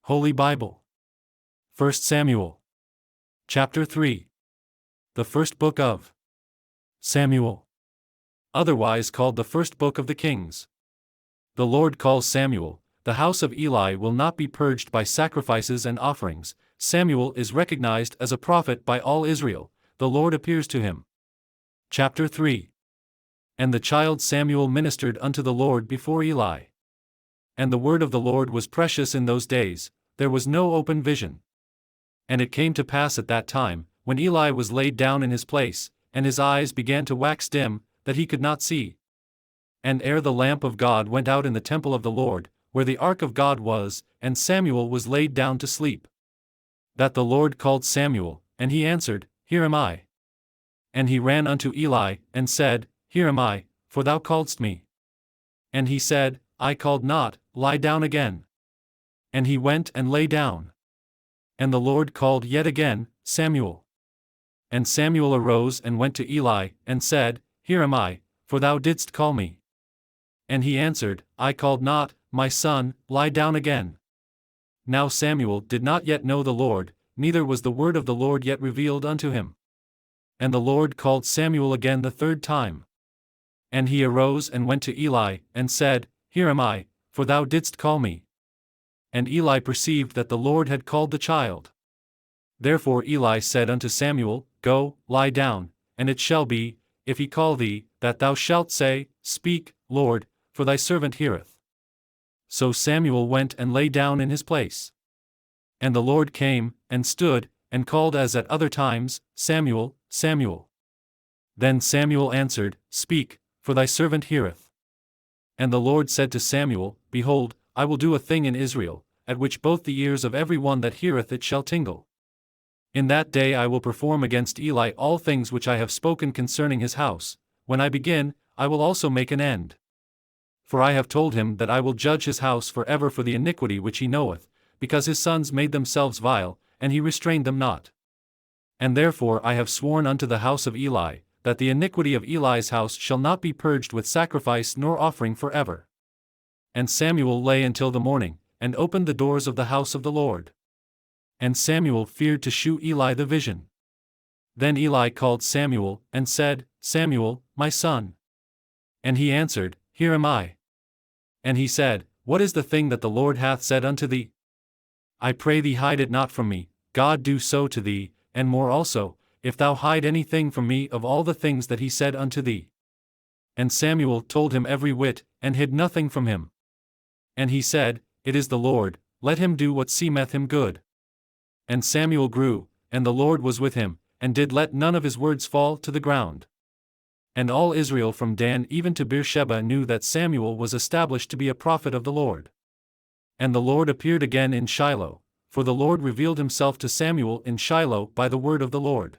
Holy Bible. 1 Samuel. Chapter 3. The first book of Samuel. Otherwise called the first book of the Kings. The Lord calls Samuel. The house of Eli will not be purged by sacrifices and offerings. Samuel is recognized as a prophet by all Israel. The Lord appears to him. Chapter 3. And the child Samuel ministered unto the Lord before Eli. And the word of the Lord was precious in those days, there was no open vision. And it came to pass at that time, when Eli was laid down in his place, and his eyes began to wax dim, that he could not see. And ere the lamp of God went out in the temple of the Lord, where the ark of God was, and Samuel was laid down to sleep. That the Lord called Samuel, and he answered, Here am I. And he ran unto Eli, and said, Here am I, for thou calledst me. And he said, I called not, lie down again. And he went and lay down. And the Lord called yet again, Samuel. And Samuel arose and went to Eli, and said, Here am I, for thou didst call me. And he answered, I called not, my son, lie down again. Now Samuel did not yet know the Lord, neither was the word of the Lord yet revealed unto him. And the Lord called Samuel again the third time. And he arose and went to Eli, and said, Here am I, for thou didst call me. And Eli perceived that the Lord had called the child. Therefore Eli said unto Samuel, Go, lie down, and it shall be, if he call thee, that thou shalt say, Speak, Lord, for thy servant heareth. So Samuel went and lay down in his place. And the Lord came, and stood, and called as at other times, Samuel, Samuel. Then Samuel answered, Speak, for thy servant heareth. And the Lord said to Samuel, Behold, I will do a thing in Israel, at which both the ears of every one that heareth it shall tingle. In that day I will perform against Eli all things which I have spoken concerning his house. When I begin, I will also make an end. For I have told him that I will judge his house for ever for the iniquity which he knoweth, because his sons made themselves vile, and he restrained them not. And therefore I have sworn unto the house of Eli, that the iniquity of Eli's house shall not be purged with sacrifice nor offering for ever. And Samuel lay until the morning, and opened the doors of the house of the Lord. And Samuel feared to shew Eli the vision. Then Eli called Samuel, and said, Samuel, my son. And he answered, Here am I. And he said, What is the thing that the Lord hath said unto thee? I pray thee hide it not from me. God do so to thee, and more also, if thou hide anything from me of all the things that he said unto thee. And Samuel told him every whit, and hid nothing from him. And he said, It is the Lord, let him do what seemeth him good. And Samuel grew, and the Lord was with him, and did let none of his words fall to the ground. And all Israel from Dan even to Beersheba knew that Samuel was established to be a prophet of the Lord. And the Lord appeared again in Shiloh, for the Lord revealed himself to Samuel in Shiloh by the word of the Lord.